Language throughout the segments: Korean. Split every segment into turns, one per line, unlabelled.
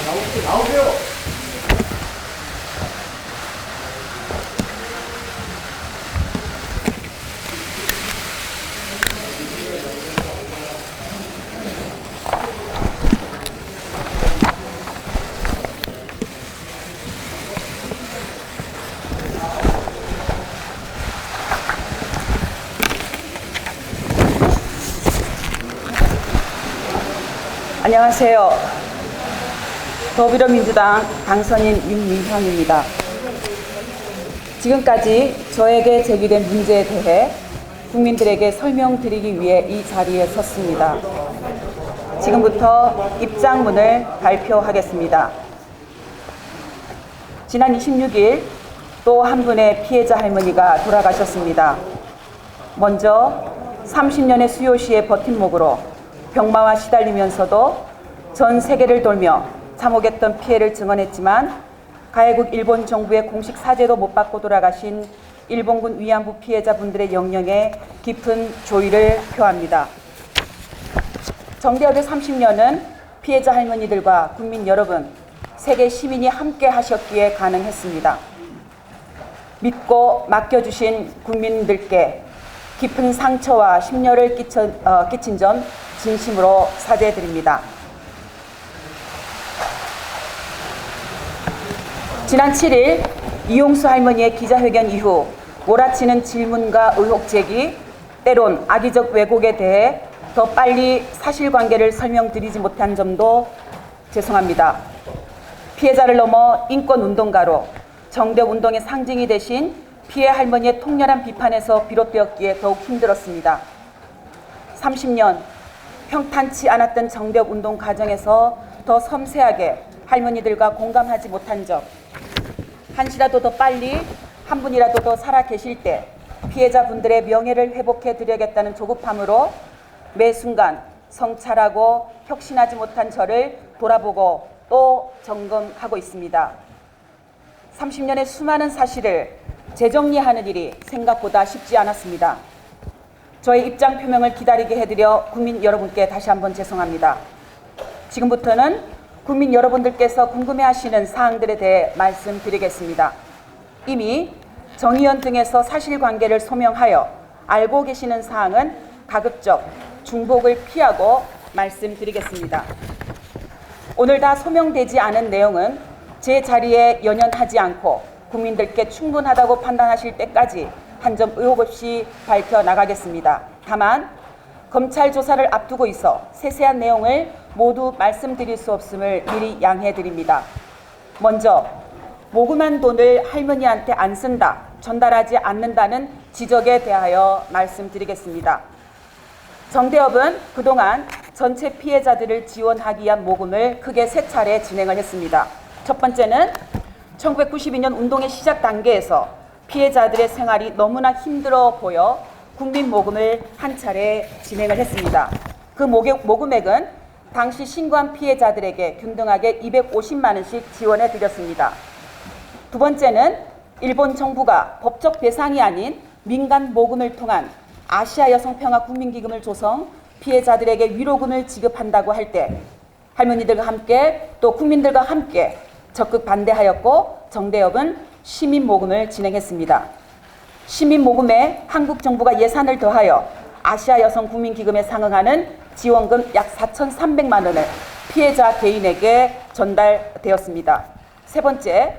나오세요.
안녕하세요. 더불어민주당 당선인 윤미향입니다. 지금까지 저에게 제기된 문제에 대해 국민들에게 설명드리기 위해 이 자리에 섰습니다. 지금부터 입장문을 발표하겠습니다. 지난 26일 또 한 분의 피해자 할머니가 돌아가셨습니다. 먼저 30년의 수요시의 버팀목으로 병마와 시달리면서도 전 세계를 돌며 참혹했던 피해를 증언했지만 가해국 일본 정부의 공식 사죄도 못 받고 돌아가신 일본군 위안부 피해자분들의 영령에 깊은 조의를 표합니다. 정대협의 30년은 피해자 할머니들과 국민 여러분, 세계 시민이 함께 하셨기에 가능했습니다. 믿고 맡겨주신 국민들께 깊은 상처와 심려를 끼친 점 진심으로 사죄드립니다. 지난 7일 이용수 할머니의 기자회견 이후 몰아치는 질문과 의혹 제기, 때론 악의적 왜곡에 대해 더 빨리 사실관계를 설명드리지 못한 점도 죄송합니다. 피해자를 넘어 인권운동가로 정대운동의 상징이 되신 피해 할머니의 통렬한 비판에서 비롯되었기에 더욱 힘들었습니다. 30년 평탄치 않았던 정대운동 과정에서 더 섬세하게 할머니들과 공감하지 못한 점, 한시라도 더 빨리 한 분이라도 더 살아 계실 때 피해자분들의 명예를 회복해 드려야겠다는 조급함으로 매 순간 성찰하고 혁신하지 못한 저를 돌아보고 또 점검하고 있습니다. 30년의 수많은 사실을 재정리하는 일이 생각보다 쉽지 않았습니다. 저의 입장 표명을 기다리게 해드려 국민 여러분께 다시 한번 죄송합니다. 지금부터는 국민 여러분들께서 궁금해하시는 사항들에 대해 말씀드리겠습니다. 이미 정의연 등에서 사실관계를 소명하여 알고 계시는 사항은 가급적 중복을 피하고 말씀드리겠습니다. 오늘 다 소명되지 않은 내용은 제 자리에 연연하지 않고 국민들께 충분하다고 판단하실 때까지 한 점 의혹 없이 밝혀나가겠습니다. 다만 검찰 조사를 앞두고 있어 세세한 내용을 모두 말씀드릴 수 없음을 미리 양해드립니다. 먼저 모금한 돈을 할머니한테 안 쓴다, 전달하지 않는다는 지적에 대하여 말씀드리겠습니다. 정대협은 그동안 전체 피해자들을 지원하기 위한 모금을 크게 세 차례 진행을 했습니다. 첫 번째는 1992년 운동의 시작 단계에서 피해자들의 생활이 너무나 힘들어 보여 국민 모금을 한 차례 진행을 했습니다. 그 모금액은 당시 신고한 피해자들에게 균등하게 250만 원씩 지원해 드렸습니다. 두 번째는 일본 정부가 법적 배상이 아닌 민간 모금을 통한 아시아 여성평화 국민기금을 조성, 피해자들에게 위로금을 지급한다고 할 때 할머니들과 함께 또 국민들과 함께 적극 반대하였고 정대협은 시민모금을 진행했습니다. 시민모금에 한국 정부가 예산을 더하여 아시아 여성 국민기금에 상응하는 지원금 약 4,300만 원을 피해자 개인에게 전달되었습니다. 세 번째,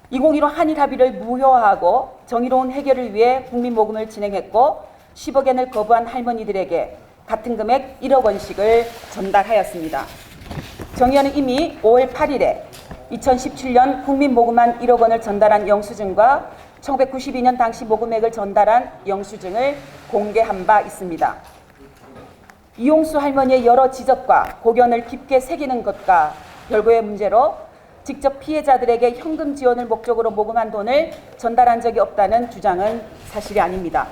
2015 한일 합의를 무효화하고 정의로운 해결을 위해 국민모금을 진행했고 10억엔을 거부한 할머니들에게 같은 금액 1억 원씩을 전달하였습니다. 정의연은 이미 5월 8일에 2017년 국민모금한 1억 원을 전달한 영수증과 1992년 당시 모금액을 전달한 영수증을 공개한 바 있습니다. 이용수 할머니의 여러 지적과 고견을 깊게 새기는 것과 별거의 문제로 직접 피해자들에게 현금 지원을 목적으로 모금한 돈을 전달한 적이 없다는 주장은 사실이 아닙니다.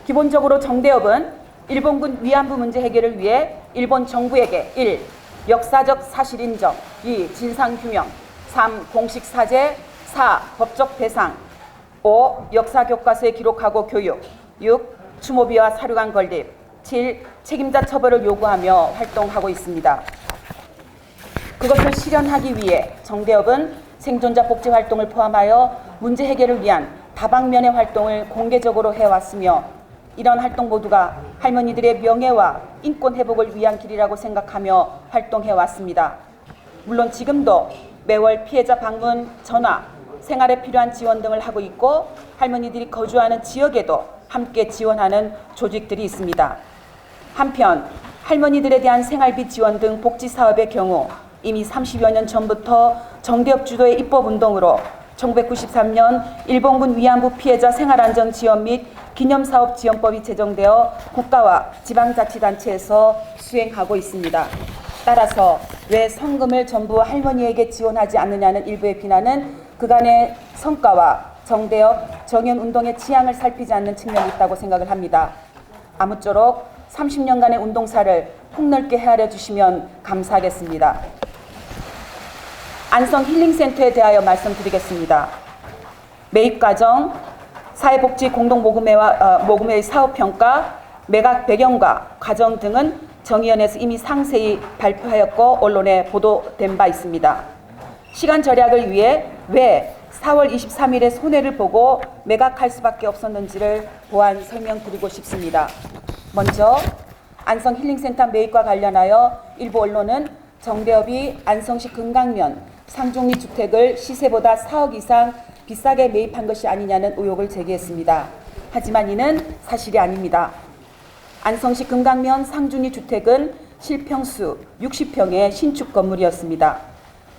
기본적으로 정대협은 일본군 위안부 문제 해결을 위해 일본 정부에게 1. 역사적 사실 인정, 2. 진상규명, 3. 공식 사죄, 4. 법적 배상, 5. 역사 교과서에 기록하고 교육, 6. 추모비와 사료관 건립, 7. 책임자 처벌을 요구하며 활동하고 있습니다. 그것을 실현하기 위해 정대협은 생존자 복지 활동을 포함하여 문제 해결을 위한 다방면의 활동을 공개적으로 해왔으며 이런 활동 모두가 할머니들의 명예와 인권 회복을 위한 길이라고 생각하며 활동해왔습니다. 물론 지금도 매월 피해자 방문, 전화, 생활에 필요한 지원 등을 하고 있고 할머니들이 거주하는 지역에도 함께 지원하는 조직들이 있습니다. 한편 할머니들에 대한 생활비 지원 등 복지 사업의 경우 이미 30여 년 전부터 정대협 주도의 입법운동으로 1993년 일본군 위안부 피해자 생활안정 지원 및 기념사업 지원법이 제정되어 국가와 지방자치단체에서 수행하고 있습니다. 따라서 왜 성금을 전부 할머니에게 지원하지 않느냐는 일부의 비난은 그간의 성과와 정대협 정연운동의 지향을 살피지 않는 측면이 있다고 생각을 합니다. 아무쪼록 30년간의 운동사를 폭넓게 헤아려 주시면 감사하겠습니다. 안성 힐링센터에 대하여 말씀드리겠습니다. 매입과정, 사회복지 공동모금회의 사업평가, 매각 배경과 과정 등은 정의연에서 이미 상세히 발표하였고 언론에 보도된 바 있습니다. 시간 절약을 위해 왜 4월 23일에 손해를 보고 매각할 수밖에 없었는지를 보완 설명드리고 싶습니다. 먼저 안성 힐링센터 매입과 관련하여 일부 언론은 정대협이 안성시 금강면 상중리 주택을 시세보다 4억 이상 비싸게 매입한 것이 아니냐는 의혹을 제기했습니다. 하지만 이는 사실이 아닙니다. 안성시 금강면 상중리 주택은 실평수 60평의 신축 건물이었습니다.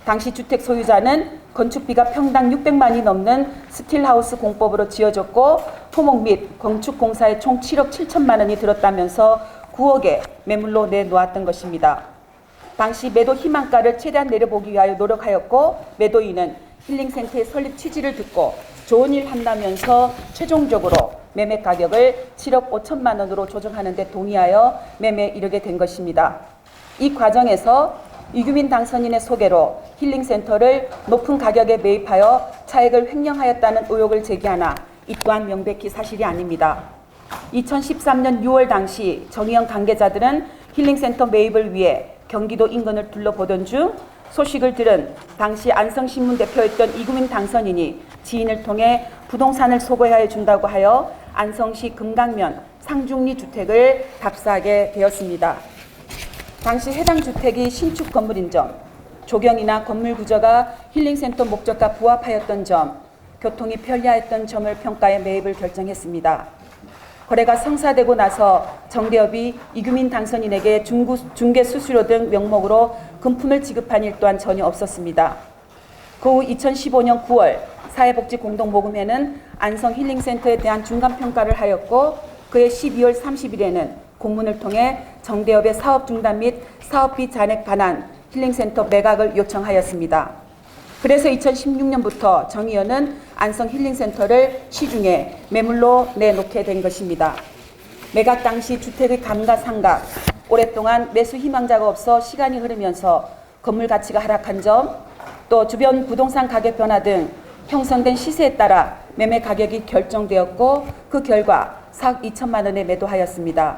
당시 주택 소유자는 건축비가 평당 600만이 넘는 스틸하우스 공법으로 지어졌고 토목 및 건축공사에 총 7억 7천만 원이 들었다면서 9억에 매물로 내놓았던 것입니다. 당시 매도 희망가를 최대한 내려보기 위하여 노력하였고 매도인은 힐링센터의 설립 취지를 듣고 좋은 일 한다면서 최종적으로 매매 가격을 7억 5천만 원으로 조정하는 데 동의하여 매매에 이르게 된 것입니다. 이 과정에서 이규민 당선인의 소개로 힐링센터를 높은 가격에 매입하여 차액을 횡령하였다는 의혹을 제기하나 이 또한 명백히 사실이 아닙니다. 2013년 6월 당시 정의연 관계자들은 힐링센터 매입을 위해 경기도 인근을 둘러보던 중 소식을 들은 당시 안성신문 대표였던 이규민 당선인이 지인을 통해 부동산을 소개해 준다고 하여 안성시 금강면 상중리 주택을 답사하게 되었습니다. 당시 해당 주택이 신축 건물인 점, 조경이나 건물 구조가 힐링센터 목적과 부합하였던 점, 교통이 편리하였던 점을 평가해 매입을 결정했습니다. 거래가 성사되고 나서 정대협이 이규민 당선인에게 중개 수수료 등 명목으로 금품을 지급한 일 또한 전혀 없었습니다. 그 후 2015년 9월 사회복지공동모금회는 안성 힐링센터에 대한 중간평가를 하였고 그해 12월 30일에는 공문을 통해 정대협의 사업 중단 및 사업비 잔액 반환 힐링센터 매각을 요청하였습니다. 그래서 2016년부터 정의연은 안성 힐링센터를 시중에 매물로 내놓게 된 것입니다. 매각 당시 주택의 감가상각, 오랫동안 매수 희망자가 없어 시간이 흐르면서 건물 가치가 하락한 점, 또 주변 부동산 가격 변화 등 형성된 시세에 따라 매매 가격이 결정되었고 그 결과 4억 2천만 원에 매도하였습니다.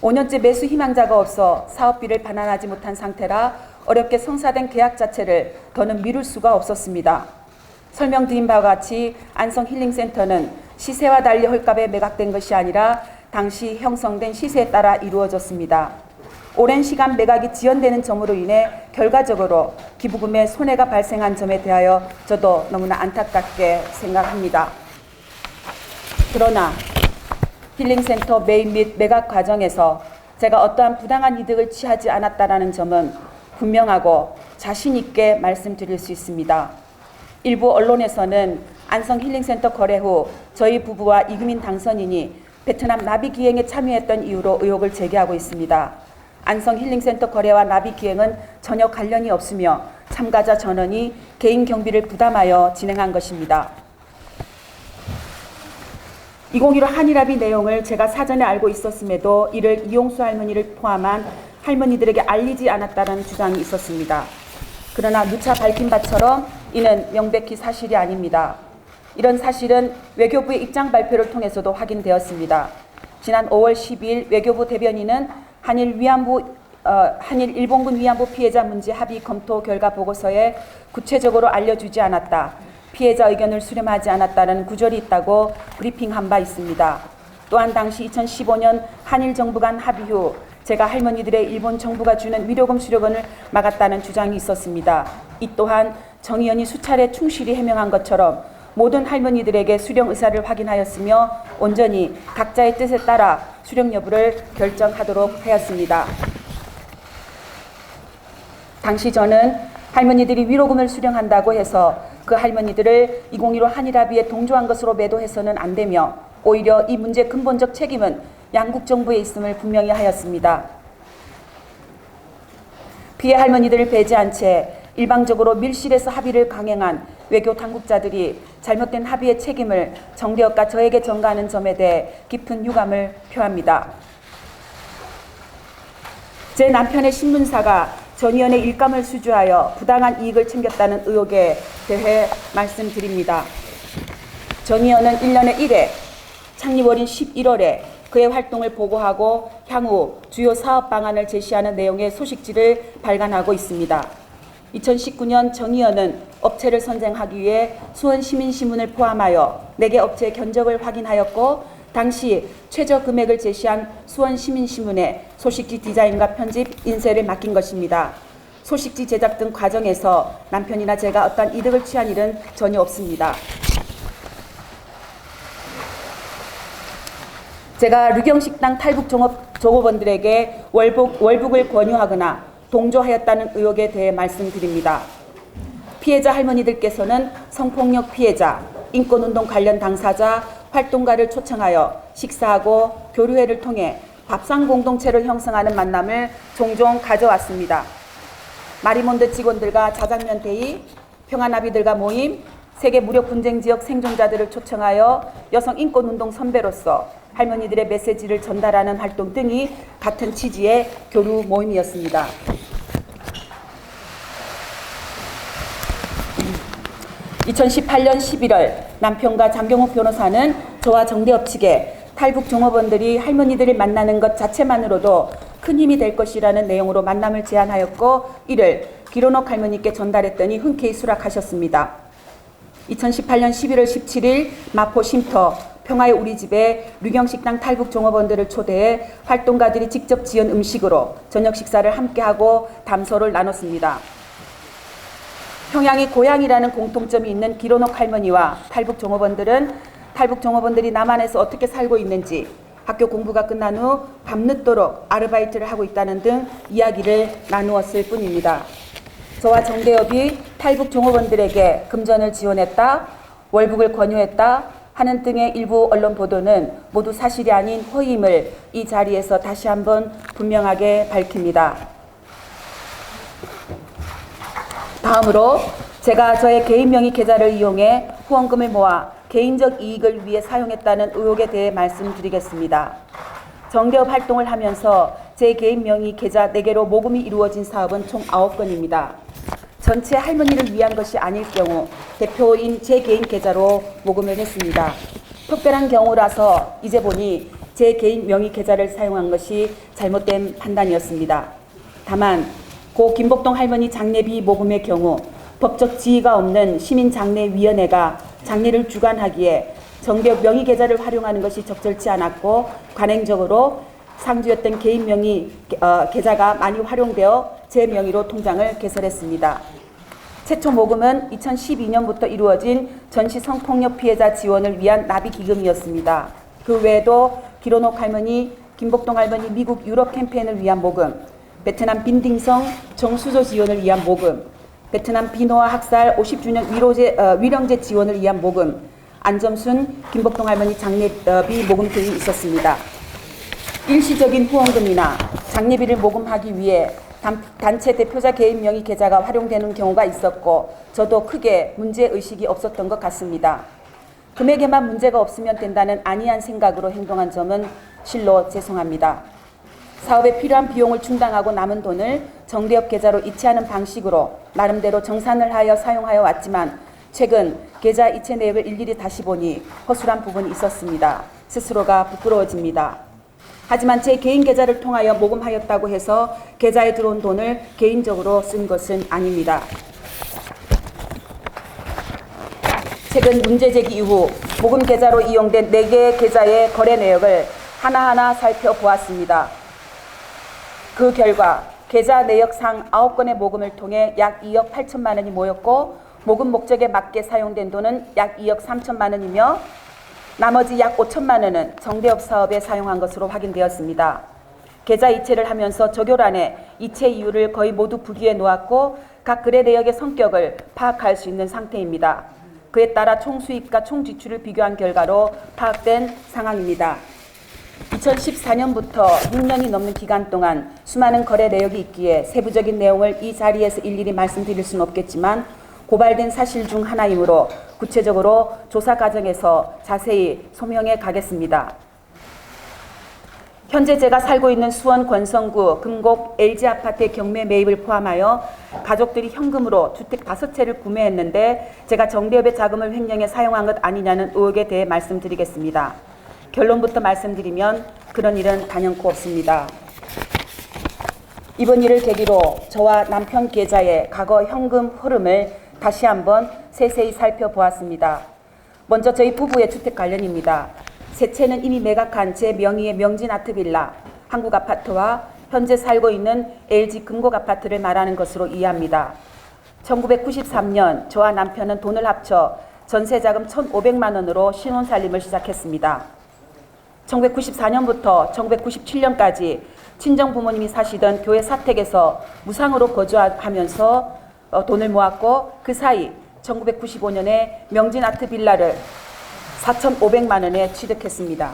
5년째 매수 희망자가 없어 사업비를 반환하지 못한 상태라 어렵게 성사된 계약 자체를 더는 미룰 수가 없었습니다. 설명드린 바와 같이 안성 힐링센터는 시세와 달리 헐값에 매각된 것이 아니라 당시 형성된 시세에 따라 이루어졌습니다. 오랜 시간 매각이 지연되는 점으로 인해 결과적으로 기부금에 손해가 발생한 점에 대하여 저도 너무나 안타깝게 생각합니다. 그러나 힐링센터 매입 및 매각 과정에서 제가 어떠한 부당한 이득을 취하지 않았다는 점은 분명하고 자신 있게 말씀드릴 수 있습니다. 일부 언론에서는 안성 힐링센터 거래 후 저희 부부와 이규민 당선인이 베트남 나비 기행에 참여했던 이유로 의혹을 제기하고 있습니다. 안성 힐링센터 거래와 나비 기행은 전혀 관련이 없으며 참가자 전원이 개인 경비를 부담하여 진행한 것입니다. 2015 한일합의 내용을 제가 사전에 알고 있었음에도 이를 이용수 할머니를 포함한 할머니들에게 알리지 않았다는 주장이 있었습니다. 그러나 누차 밝힌 바처럼 이는 명백히 사실이 아닙니다. 이런 사실은 외교부의 입장 발표를 통해서도 확인되었습니다. 지난 5월 12일 외교부 대변인은 한일 위안부 한일 일본군 위안부 피해자 문제 합의 검토 결과 보고서에 구체적으로 알려주지 않았다. 피해자 의견을 수렴하지 않았다는 구절이 있다고 브리핑한 바 있습니다. 또한 당시 2015년 한일 정부 간 합의 후 제가 할머니들의 일본 정부가 주는 위로금 수령을 막았다는 주장이 있었습니다. 이 또한 정 의원이 수차례 충실히 해명한 것처럼 모든 할머니들에게 수령 의사를 확인하였으며 온전히 각자의 뜻에 따라 수령 여부를 결정하도록 하였습니다. 당시 저는 할머니들이 위로금을 수령한다고 해서 그 할머니들을 2015 한일합의에 동조한 것으로 매도해서는 안 되며 오히려 이 문제의 근본적 책임은 양국 정부에 있음을 분명히 하였습니다. 피해 할머니들을 배제한 채 일방적으로 밀실에서 합의를 강행한 외교 당국자들이 잘못된 합의의 책임을 정대협과 저에게 전가하는 점에 대해 깊은 유감을 표합니다. 제 남편의 신문사가 전 의원의 일감을 수주하여 부당한 이익을 챙겼다는 의혹에 대해 말씀드립니다. 전 의원은 1년에 1회, 창립월인 11월에 그의 활동을 보고하고 향후 주요 사업 방안을 제시하는 내용의 소식지를 발간하고 있습니다. 2019년 정 의원은 업체를 선정하기 위해 수원시민신문을 포함하여 4개 업체의 견적을 확인하였고 당시 최저 금액을 제시한 수원시민신문에 소식지 디자인과 편집, 인쇄를 맡긴 것입니다. 소식지 제작 등 과정에서 남편이나 제가 어떠한 이득을 취한 일은 전혀 없습니다. 제가 류경식당 탈북 종업원들에게 월북을 권유하거나 동조하였다는 의혹에 대해 말씀드립니다. 피해자 할머니들께서는 성폭력 피해자, 인권운동 관련 당사자, 활동가를 초청하여 식사하고 교류회를 통해 밥상 공동체를 형성하는 만남을 종종 가져왔습니다. 마리몬드 직원들과 자장면 대의, 평화나비들과 모임, 세계 무력 분쟁 지역 생존자들을 초청하여 여성 인권운동 선배로서 할머니들의 메시지를 전달하는 활동 등이 같은 취지의 교류 모임이었습니다. 2018년 11월 남편과 장경욱 변호사는 저와 정대협 측에 탈북 종업원들이 할머니들을 만나는 것 자체만으로도 큰 힘이 될 것이라는 내용으로 만남을 제안하였고 이를 기론옥 할머니께 전달했더니 흔쾌히 수락하셨습니다. 2018년 11월 17일 마포 쉼터 평화의 우리집에 류경식당 탈북 종업원들을 초대해 활동가들이 직접 지은 음식으로 저녁 식사를 함께하고 담소를 나눴습니다. 평양이 고향이라는 공통점이 있는 기론옥 할머니와 탈북 종업원들은 탈북 종업원들이 남한에서 어떻게 살고 있는지, 학교 공부가 끝난 후 밤늦도록 아르바이트를 하고 있다는 등 이야기를 나누었을 뿐입니다. 저와 정대협이 탈북 종업원들에게 금전을 지원했다, 월북을 권유했다 하는 등의 일부 언론 보도는 모두 사실이 아닌 허위임을 이 자리에서 다시 한번 분명하게 밝힙니다. 다음으로 제가 저의 개인 명의 계좌를 이용해 후원금을 모아 개인적 이익을 위해 사용했다는 의혹에 대해 말씀드리겠습니다. 정대협 활동을 하면서 제 개인 명의 계좌 4개로 모금이 이루어진 사업은 총 9건입니다. 전체 할머니를 위한 것이 아닐 경우 대표인 제 개인 계좌로 모금을 했습니다. 특별한 경우라서 이제 보니 제 개인 명의 계좌를 사용한 것이 잘못된 판단이었습니다. 다만 고 김복동 할머니 장례비 모금의 경우 법적 지위가 없는 시민장례위원회가 장례를 주관하기에 정대협 명의 계좌를 활용하는 것이 적절치 않았고 관행적으로 상주였던 개인 명의 계좌가 많이 활용되어 제 명의로 통장을 개설했습니다. 최초 모금은 2012년부터 이루어진 전시 성폭력 피해자 지원을 위한 나비기금이었습니다. 그 외에도 기론옥 할머니, 김복동 할머니 미국 유럽 캠페인을 위한 모금, 베트남 빈딩성 정수조 지원을 위한 모금, 베트남 비노아 학살 50주년 위령제 지원을 위한 모금, 안점순, 김복동 할머니 장례비 모금 등이 있었습니다. 일시적인 후원금이나 장례비를 모금하기 위해 단체 대표자 개인 명의 계좌가 활용되는 경우가 있었고 저도 크게 문제의식이 없었던 것 같습니다. 금액에만 문제가 없으면 된다는 안이한 생각으로 행동한 점은 실로 죄송합니다. 사업에 필요한 비용을 충당하고 남은 돈을 정대협 계좌로 이체하는 방식으로 나름대로 정산을 하여 사용하여 왔지만 최근 계좌 이체 내역을 일일이 다시 보니 허술한 부분이 있었습니다. 스스로가 부끄러워집니다. 하지만 제 개인 계좌를 통하여 모금하였다고 해서 계좌에 들어온 돈을 개인적으로 쓴 것은 아닙니다. 최근 문제 제기 이후 모금 계좌로 이용된 4개의 계좌의 거래 내역을 하나하나 살펴보았습니다. 그 결과 계좌 내역상 9건의 모금을 통해 약 2억 8천만 원이 모였고 모금 목적에 맞게 사용된 돈은 약 2억 3천만 원이며 나머지 약 5천만 원은 정대협 사업에 사용한 것으로 확인되었습니다. 계좌 이체를 하면서 적요란에 이체 이유를 거의 모두 부기해 놓았고 각 거래 내역의 성격을 파악할 수 있는 상태입니다. 그에 따라 총수입과 총지출을 비교한 결과로 파악된 상황입니다. 2014년부터 6년이 넘는 기간 동안 수많은 거래 내역이 있기에 세부적인 내용을 이 자리에서 일일이 말씀드릴 수는 없겠지만 고발된 사실 중 하나이므로 구체적으로 조사 과정에서 자세히 소명해 가겠습니다. 현재 제가 살고 있는 수원 권성구 금곡 LG아파트의 경매 매입을 포함하여 가족들이 현금으로 주택 5채를 구매했는데 제가 정대협의 자금을 횡령해 사용한 것 아니냐는 의혹에 대해 말씀드리겠습니다. 결론부터 말씀드리면 그런 일은 단연코 없습니다. 이번 일을 계기로 저와 남편 계좌의 과거 현금 흐름을 다시 한번 세세히 살펴보았습니다. 먼저 저희 부부의 주택 관련입니다. 세 채는 이미 매각한 제 명의의 명진아트빌라, 한국아파트와 현재 살고 있는 LG 금곡아파트를 말하는 것으로 이해합니다. 1993년 저와 남편은 돈을 합쳐 전세자금 1,500만 원으로 신혼살림을 시작했습니다. 1994년부터 1997년까지 친정부모님이 사시던 교회 사택에서 무상으로 거주하면서 돈을 모았고 그 사이 1995년에 명진아트 빌라를 4,500만 원에 취득했습니다.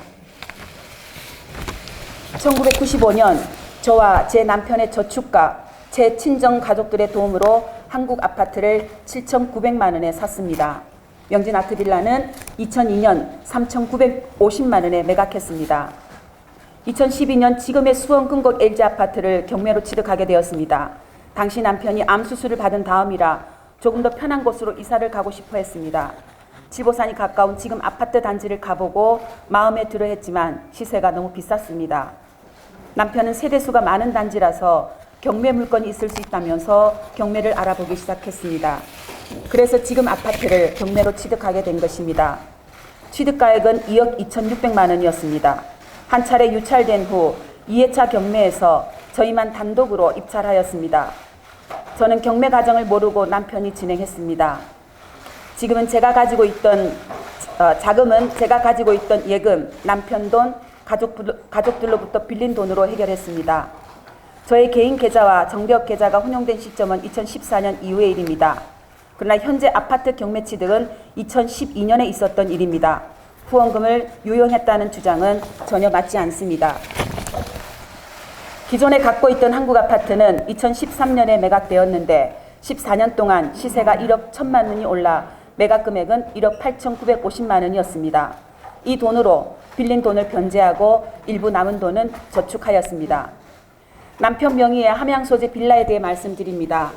1995년 저와 제 남편의 저축과 제 친정 가족들의 도움으로 한국 아파트를 7,900만 원에 샀습니다. 명진아트 빌라는 2002년 3,950만 원에 매각했습니다. 2012년 지금의 수원 금곡 LG아파트를 경매로 취득하게 되었습니다. 당시 남편이 암 수술을 받은 다음이라 조금 더 편한 곳으로 이사를 가고 싶어 했습니다. 지보산이 가까운 지금 아파트 단지를 가보고 마음에 들어 했지만 시세가 너무 비쌌습니다. 남편은 세대수가 많은 단지라서 경매 물건이 있을 수 있다면서 경매를 알아보기 시작했습니다. 그래서 지금 아파트를 경매로 취득하게 된 것입니다. 취득가액은 2억 2,600만 원이었습니다. 한 차례 유찰된 후 2회차 경매에서 저희만 단독으로 입찰하였습니다. 저는 경매 과정을 모르고 남편이 진행했습니다. 지금은 제가 가지고 있던 자금은 제가 가지고 있던 예금, 남편 돈, 가족들로부터 빌린 돈으로 해결했습니다. 저의 개인 계좌와 정대협 계좌가 혼용된 시점은 2014년 이후의 일입니다. 그러나 현재 아파트 경매 취득은 2012년에 있었던 일입니다. 후원금을 유용했다는 주장은 전혀 맞지 않습니다. 기존에 갖고 있던 한국아파트는 2013년에 매각되었는데 14년 동안 시세가 1억 1천만 원이 올라 매각 금액은 1억 8,950만 원이었습니다. 이 돈으로 빌린 돈을 변제하고 일부 남은 돈은 저축하였습니다. 남편 명의의 함양 소재 빌라에 대해 말씀드립니다.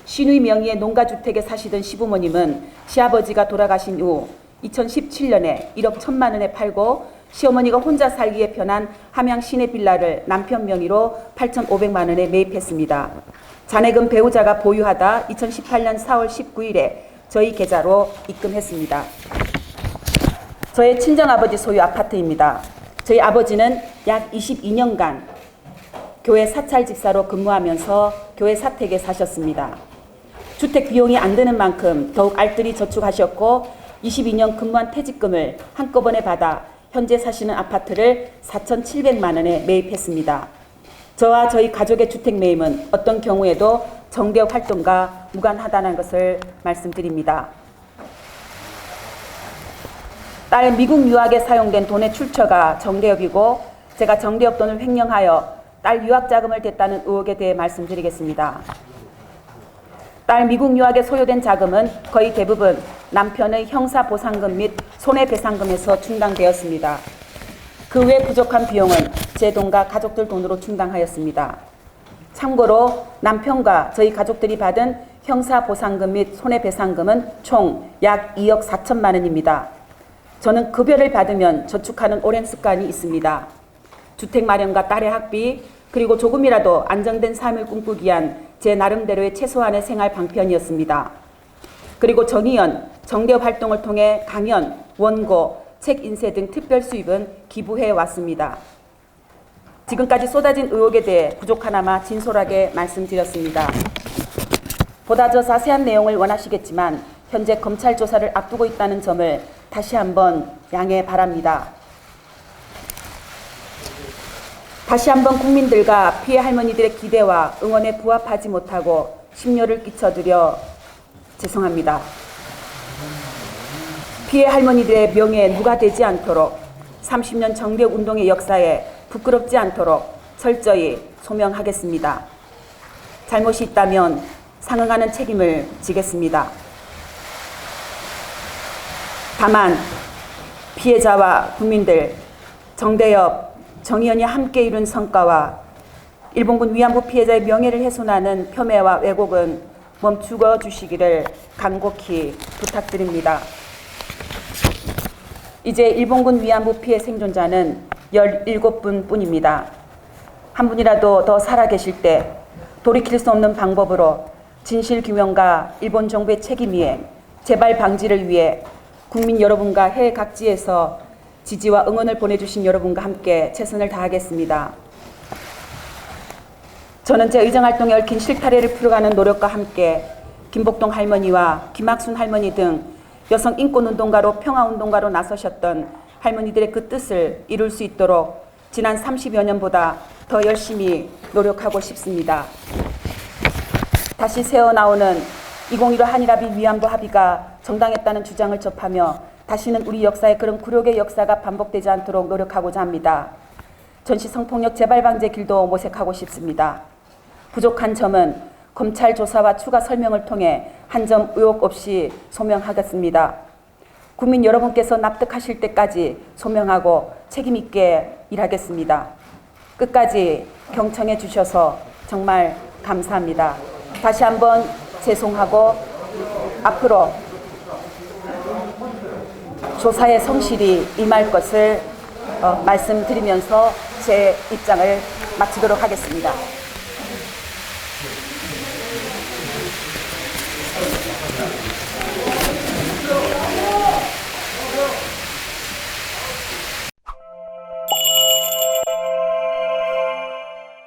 시누이 명의의 농가주택에 사시던 시부모님은 시아버지가 돌아가신 후 2017년에 1억 1천만 원에 팔고 시어머니가 혼자 살기에 편한 함양 시내 빌라를 남편 명의로 8,500만 원에 매입했습니다. 잔액은 배우자가 보유하다 2018년 4월 19일에 저희 계좌로 입금했습니다. 저의 친정아버지 소유 아파트입니다. 저희 아버지는 약 22년간 교회 사찰 집사로 근무하면서 교회 사택에 사셨습니다. 주택 비용이 안 드는 만큼 더욱 알뜰히 저축하셨고 22년 근무한 퇴직금을 한꺼번에 받아 현재 사시는 아파트를 4,700만 원에 매입했습니다. 저와 저희 가족의 주택 매입은 어떤 경우에도 정대협 활동과 무관하다는 것을 말씀드립니다. 딸 미국 유학에 사용된 돈의 출처가 정대협이고 제가 정대협 돈을 횡령하여 딸 유학 자금을 댔다는 의혹에 대해 말씀드리겠습니다. 딸 미국 유학에 소요된 자금은 거의 대부분 남편의 형사보상금 및 손해배상금에서 충당되었습니다. 그 외 부족한 비용은 제 돈과 가족들 돈으로 충당하였습니다. 참고로 남편과 저희 가족들이 받은 형사보상금 및 손해배상금은 총 약 2억 4천만 원입니다. 저는 급여를 받으면 저축하는 오랜 습관이 있습니다. 주택 마련과 딸의 학비, 그리고 조금이라도 안정된 삶을 꿈꾸기 위한 제 나름대로의 최소한의 생활 방편이었습니다. 그리고 전의연, 정대업 활동을 통해 강연, 원고, 책 인쇄 등 특별 수입은 기부해 왔습니다. 지금까지 쏟아진 의혹에 대해 부족하나마 진솔하게 말씀드렸습니다. 보다 더 자세한 내용을 원하시겠지만 현재 검찰 조사를 앞두고 있다는 점을 다시 한번 양해 바랍니다. 다시 한번 국민들과 피해 할머니들의 기대와 응원에 부합하지 못하고 심려를 끼쳐드려 죄송합니다. 피해 할머니들의 명예에 누가 되지 않도록 30년 정대업 운동의 역사에 부끄럽지 않도록 철저히 소명하겠습니다. 잘못이 있다면 상응하는 책임을 지겠습니다. 다만 피해자와 국민들, 정대업, 정의연이 함께 이룬 성과와 일본군 위안부 피해자의 명예를 훼손하는 폄훼와 왜곡은 멈추어 주시기를 간곡히 부탁드립니다. 이제 일본군 위안부 피해 생존자는 17분 뿐입니다. 한 분이라도 더 살아계실 때 돌이킬 수 없는 방법으로 진실규명과 일본 정부의 책임이행, 재발 방지를 위해 국민 여러분과 해외 각지에서 지지와 응원을 보내주신 여러분과 함께 최선을 다하겠습니다. 저는 제 의정활동에 얽힌 실타래를 풀어가는 노력과 함께 김복동 할머니와 김학순 할머니 등 여성 인권운동가로 평화운동가로 나서셨던 할머니들의 그 뜻을 이룰 수 있도록 지난 30여 년보다 더 열심히 노력하고 싶습니다. 다시 새어나오는 2015 한일합의 위안부 합의가 정당했다는 주장을 접하며 다시는 우리 역사에 그런 굴욕의 역사가 반복되지 않도록 노력하고자 합니다. 전시 성폭력 재발 방지의 길도 모색하고 싶습니다. 부족한 점은 검찰 조사와 추가 설명을 통해 한 점 의혹 없이 소명하겠습니다. 국민 여러분께서 납득하실 때까지 소명하고 책임 있게 일하겠습니다. 끝까지 경청해 주셔서 정말 감사합니다. 다시 한번 죄송하고 앞으로 조사에 성실히 임할 것을 말씀드리면서 제 입장을 마치도록 하겠습니다.